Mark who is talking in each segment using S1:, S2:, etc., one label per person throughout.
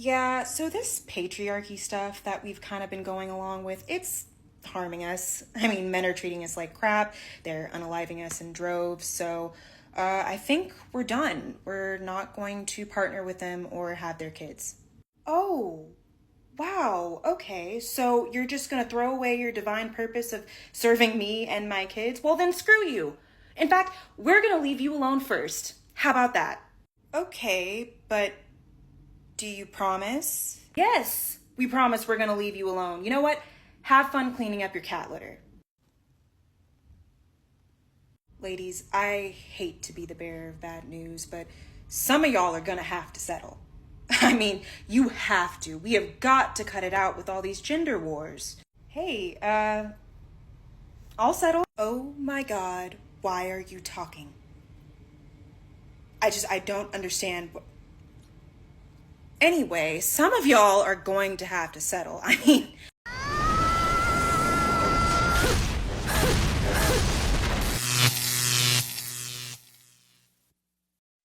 S1: Yeah, so this patriarchy stuff that we've kind of been going along with, it's harming us. I mean, men are treating us like crap, they're unaliving us in droves, so I think we're done. We're not going to partner with them or have their kids. Oh, wow, okay, so you're just gonna throw away your divine purpose of serving me and my kids? Well, then screw you. In fact, we're gonna leave you alone first. How about that? Okay, but do you promise? Yes, we promise we're gonna leave you alone. You know what? Have fun cleaning up your cat litter. Ladies, I hate to be the bearer of bad news, but some of y'all are gonna have to settle. I mean, you have to. We have got to cut it out with all these gender wars. Hey, I'll settle. Oh my god, why are you talking? I don't understand. Anyway, some of y'all are going to have to settle. I mean,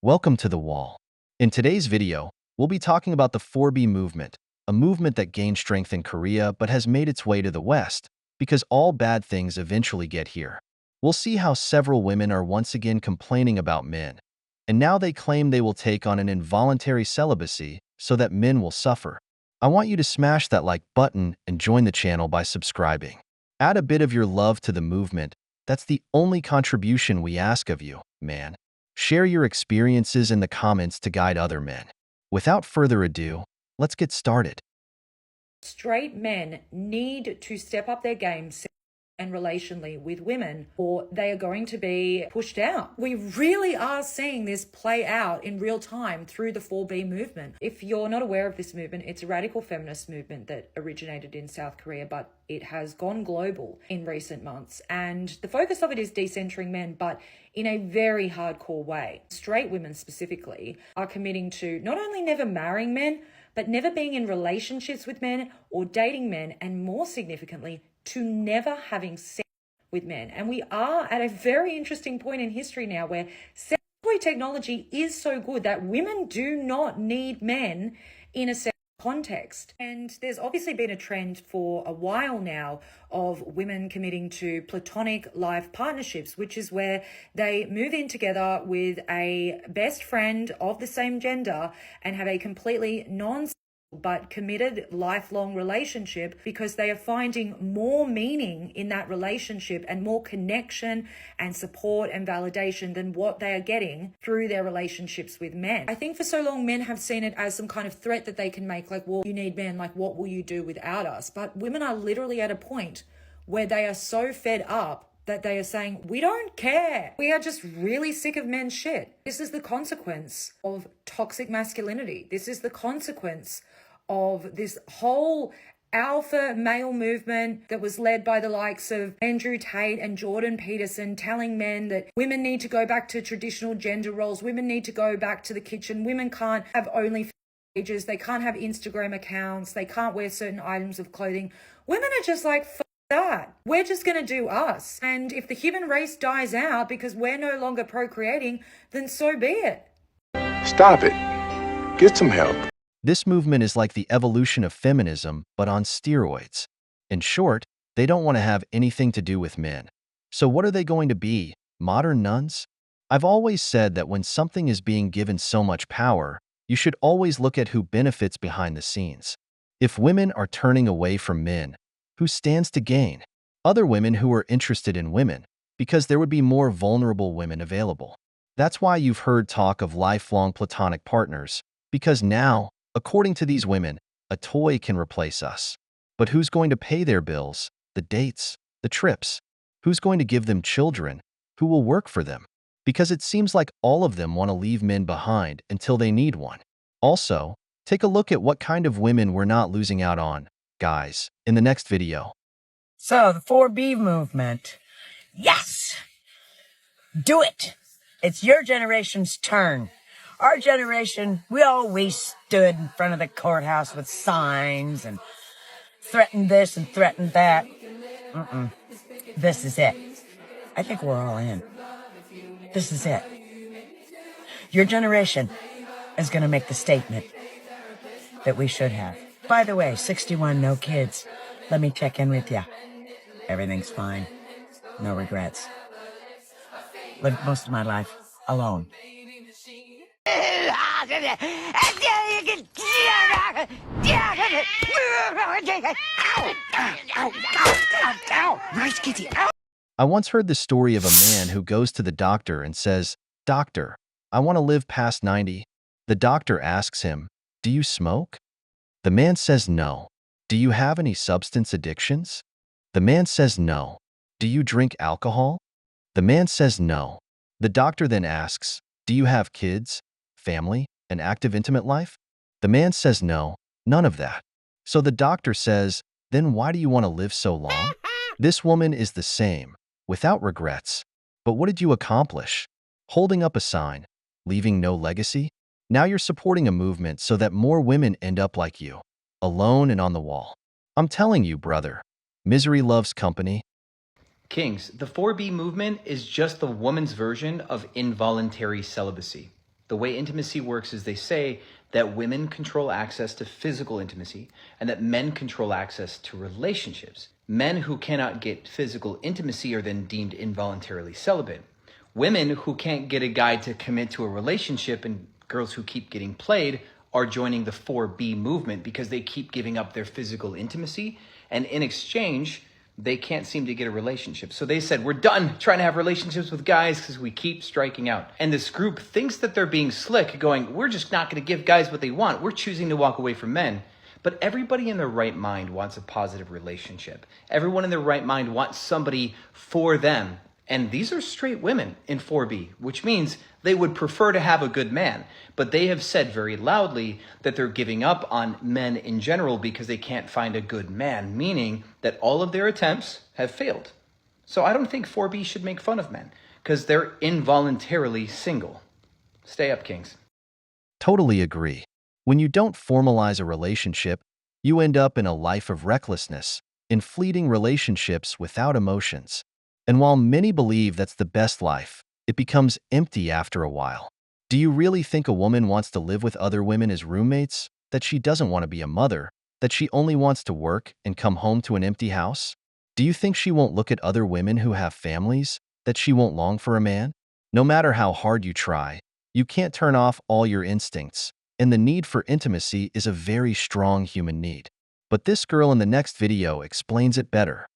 S2: Welcome to The Wall. In today's video, we'll be talking about the 4B movement, a movement that gained strength in Korea but has made its way to the West, because all bad things eventually get here. We'll see how several women are once again complaining about men, and now they claim they will take on an involuntary celibacy so that men will suffer. I want you to smash that like button and join the channel by subscribing. Add a bit of your love to the movement. That's the only contribution we ask of you, man. Share your experiences in the comments to guide other men. Without further ado, let's get started.
S3: Straight men need to step up their game and relationally with women, or they are going to be pushed out. We really are seeing this play out in real time through the 4B movement. If you're not aware of this movement, it's a radical feminist movement that originated in South Korea, but it has gone global in recent months. And the focus of it is decentering men, but in a very hardcore way. Straight women specifically are committing to not only never marrying men, but never being in relationships with men or dating men, and more significantly, to never having sex with men. And we are at a very interesting point in history now where sex toy technology is so good that women do not need men in a sex context. And there's obviously been a trend for a while now of women committing to platonic life partnerships, which is where they move in together with a best friend of the same gender and have a completely but committed lifelong relationship, because they are finding more meaning in that relationship and more connection and support and validation than what they are getting through their relationships with men. I think for so long men have seen it as some kind of threat that they can make, like, well, you need men, like, what will you do without us? But women are literally at a point where they are so fed up that they are saying, we don't care. We are just really sick of men's shit. This is the consequence of toxic masculinity. This is the consequence of this whole alpha male movement that was led by the likes of Andrew Tate and Jordan Peterson, telling men that women need to go back to traditional gender roles, women need to go back to the kitchen, women can't have only pages, they can't have Instagram accounts, they can't wear certain items of clothing. Women are just like, fuck that. We're just going to do us. And if the human race dies out because we're no longer procreating, then so be it.
S4: Stop it. Get some help.
S2: This movement is like the evolution of feminism, but on steroids. In short, they don't want to have anything to do with men. So what are they going to be? Modern nuns? I've always said that when something is being given so much power, you should always look at who benefits behind the scenes. If women are turning away from men, who stands to gain? Other women who are interested in women, because there would be more vulnerable women available. That's why you've heard talk of lifelong platonic partners, because now, according to these women, a toy can replace us. But who's going to pay their bills, the dates, the trips? Who's going to give them children? Who will work for them? Because it seems like all of them want to leave men behind until they need one. Also, take a look at what kind of women we're not losing out on, guys, in the next video.
S5: So, the 4B movement. Yes! Do it! It's your generation's turn. Our generation, we always stood in front of the courthouse with signs and threatened this and threatened that. This is it. I think we're all in. This is it. Your generation is going to make the statement. that we should have. By the way, 61, no kids. Let me check in with you. Everything's fine. No regrets. Lived most of my life alone.
S4: Nice kitty.
S2: I once heard the story of a man who goes to the doctor and says, "Doctor, I want to live past 90. The doctor asks him, "Do you smoke?" The man says no. "Do you have any substance addictions?" The man says no. "Do you drink alcohol?" The man says no. The doctor then asks, "Do you have kids, family, an active intimate life?" The man says no, none of that. So the doctor says, "Then why do you want to live so long?" This woman is the same, without regrets. But what did you accomplish? Holding up a sign, leaving no legacy? Now you're supporting a movement so that more women end up like you, alone and on the wall. I'm telling you, brother, misery loves company.
S6: Kings, the 4B movement is just the woman's version of involuntary celibacy. The way intimacy works is they say that women control access to physical intimacy and that men control access to relationships. Men who cannot get physical intimacy are then deemed involuntarily celibate. Women who can't get a guy to commit to a relationship and girls who keep getting played are joining the 4B movement because they keep giving up their physical intimacy, and in exchange, they can't seem to get a relationship. So they said, we're done trying to have relationships with guys because we keep striking out. And this group thinks that they're being slick, going, we're just not going to give guys what they want. We're choosing to walk away from men. But everybody in their right mind wants a positive relationship. Everyone in their right mind wants somebody for them. And these are straight women in 4B, which means they would prefer to have a good man. But they have said very loudly that they're giving up on men in general because they can't find a good man, meaning that all of their attempts have failed. So I don't think 4B should make fun of men because they're involuntarily single. Stay up, Kings.
S2: Totally agree. When you don't formalize a relationship, you end up in a life of recklessness, in fleeting relationships without emotions. And while many believe that's the best life, it becomes empty after a while. Do you really think a woman wants to live with other women as roommates? That she doesn't want to be a mother? That she only wants to work and come home to an empty house? Do you think she won't look at other women who have families? That she won't long for a man? No matter how hard you try, you can't turn off all your instincts, and the need for intimacy is a very strong human need. But this girl in the next video explains it better.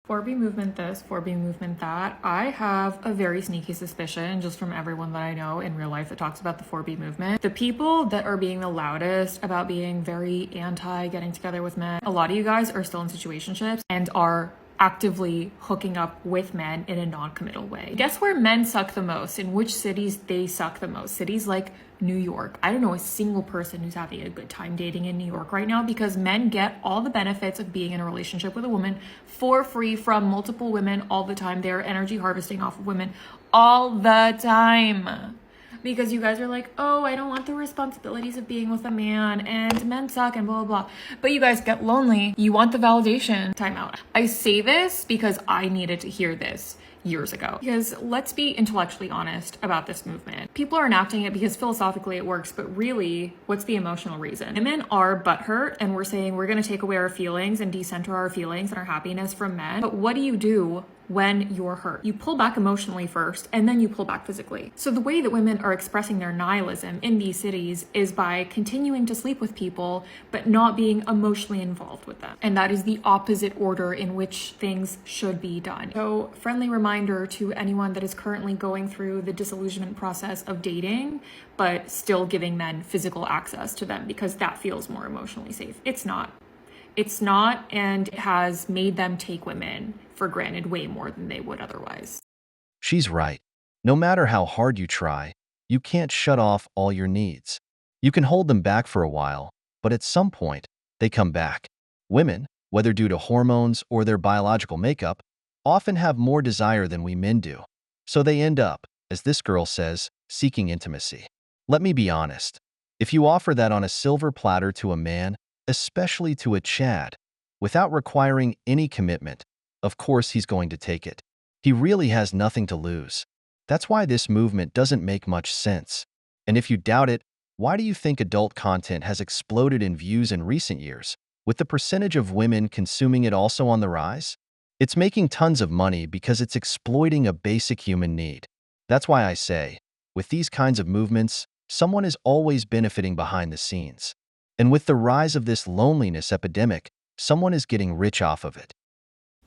S7: 4B movement this, 4B movement that. I have a very sneaky suspicion, just from everyone that I know in real life that talks about the 4B movement. The people that are being the loudest about being very anti getting together with men, a lot of you guys are still in situationships and are actively hooking up with men in a non-committal way. Guess where men suck the most? In which cities they suck the most? Cities like New York. I don't know a single person who's having a good time dating in New York right now because men get all the benefits of being in a relationship with a woman for free from multiple women all the time. They're energy harvesting off of women all the time. Because you guys are like, oh, I don't want the responsibilities of being with a man and men suck and blah, blah, blah. But you guys get lonely. You want the validation. Time out. I say this because I needed to hear this years ago. Because let's be intellectually honest about this movement. People are enacting it because philosophically it works, but really, what's the emotional reason? Women are butthurt and we're saying we're going to take away our feelings and decenter our feelings and our happiness from men. But what do you do when you're hurt? You pull back emotionally first and then you pull back physically. So the way that women are expressing their nihilism in these cities is by continuing to sleep with people but not being emotionally involved with them. And that is the opposite order in which things should be done. So friendly reminder to anyone that is currently going through the disillusionment process of dating but still giving men physical access to them because that feels more emotionally safe. It's not. It's not, and it has made them take women for granted way more than they would otherwise.
S2: She's right. No matter how hard you try, you can't shut off all your needs. You can hold them back for a while, but at some point, they come back. Women, whether due to hormones or their biological makeup, often have more desire than we men do. So they end up, as this girl says, seeking intimacy. Let me be honest. If you offer that on a silver platter to a man, especially to a Chad, without requiring any commitment, of course he's going to take it. He really has nothing to lose. That's why this movement doesn't make much sense. And if you doubt it, Why do you think adult content has exploded in views in recent years, with the percentage of women consuming it also on the rise? It's making tons of money because it's exploiting a basic human need. That's why I say, with these kinds of movements, someone is always benefiting behind the scenes. And with the rise of this loneliness epidemic, someone is getting rich off of it.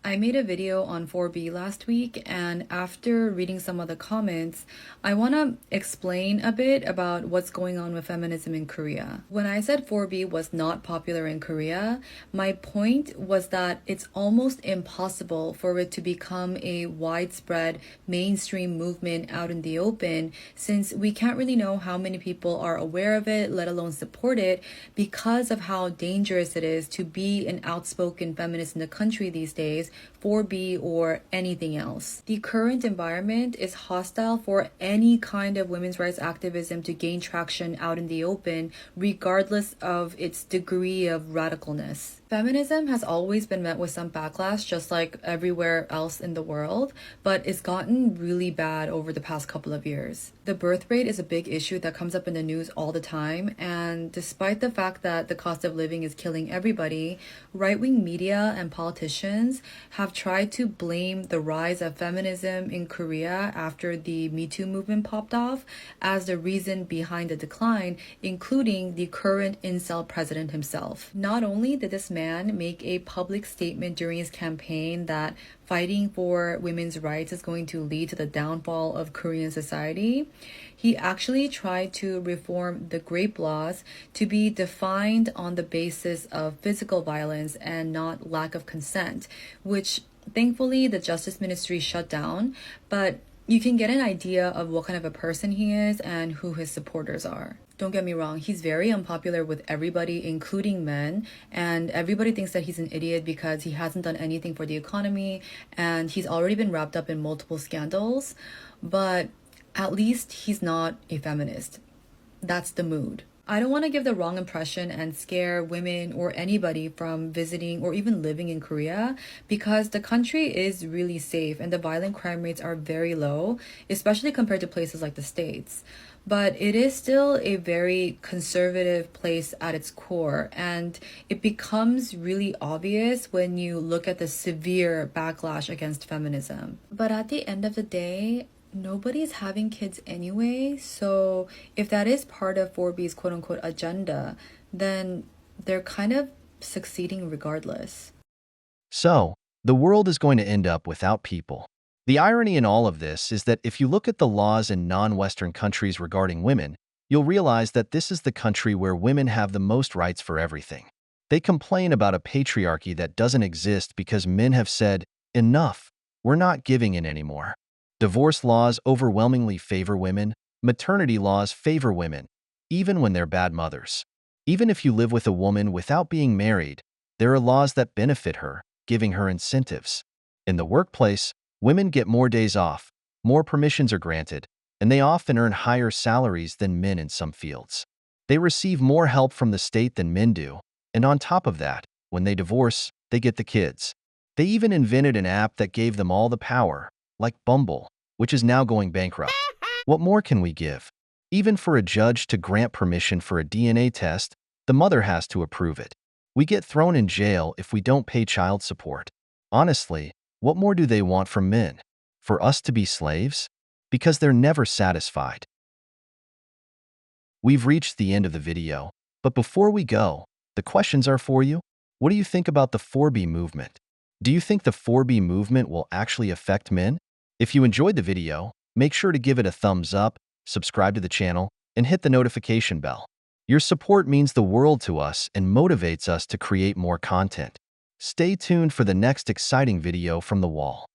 S8: I made a video on 4B last week, and after reading some of the comments, I want to explain a bit about what's going on with feminism in Korea. When I said 4B was not popular in Korea, my point was that it's almost impossible for it to become a widespread mainstream movement out in the open, since we can't really know how many people are aware of it, let alone support it, because of how dangerous it is to be an outspoken feminist in the country these days, 4B or anything else. The current environment is hostile for any kind of women's rights activism to gain traction out in the open, regardless of its degree of radicalness. Feminism has always been met with some backlash, just like everywhere else in the world, but it's gotten really bad over the past couple of years. The birth rate is a big issue that comes up in the news all the time, and despite the fact that the cost of living is killing everybody, right-wing media and politicians have tried to blame the rise of feminism in Korea after the Me Too movement popped off as the reason behind the decline, including the current incel president himself. Not only did this man make a public statement during his campaign that fighting for women's rights is going to lead to the downfall of Korean society, he actually tried to reform the rape laws to be defined on the basis of physical violence and not lack of consent, which thankfully the Justice Ministry shut down, but you can get an idea of what kind of a person he is and who his supporters are. Don't get me wrong, he's very unpopular with everybody, including men, and everybody thinks that he's an idiot because he hasn't done anything for the economy and he's already been wrapped up in multiple scandals, but at least he's not a feminist. That's the mood. I don't want to give the wrong impression and scare women or anybody from visiting or even living in Korea, because the country is really safe and the violent crime rates are very low, especially compared to places like the States. But it is still a very conservative place at its core, and it becomes really obvious when you look at the severe backlash against feminism. But at the end of the day, nobody's having kids anyway, so if that is part of 4B's quote-unquote agenda, then they're kind of succeeding regardless.
S2: So, the world is going to end up without people. The irony in all of this is that if you look at the laws in non-Western countries regarding women, you'll realize that this is the country where women have the most rights for everything. They complain about a patriarchy that doesn't exist because men have said, "Enough, we're not giving in anymore." Divorce laws overwhelmingly favor women. Maternity laws favor women, even when they're bad mothers. Even if you live with a woman without being married, there are laws that benefit her, giving her incentives. In the workplace, women get more days off, more permissions are granted, and they often earn higher salaries than men in some fields. They receive more help from the state than men do, and on top of that, when they divorce, they get the kids. They even invented an app that gave them all the power, like Bumble, which is now going bankrupt. What more can we give? Even for a judge to grant permission for a DNA test, the mother has to approve it. We get thrown in jail if we don't pay child support. Honestly, what more do they want from men? For us to be slaves? Because they're never satisfied. We've reached the end of the video, but before we go, the questions are for you. What do you think about the 4B movement? Do you think the 4B movement will actually affect men? If you enjoyed the video, make sure to give it a thumbs up, subscribe to the channel, and hit the notification bell. Your support means the world to us and motivates us to create more content. Stay tuned for the next exciting video from the wall.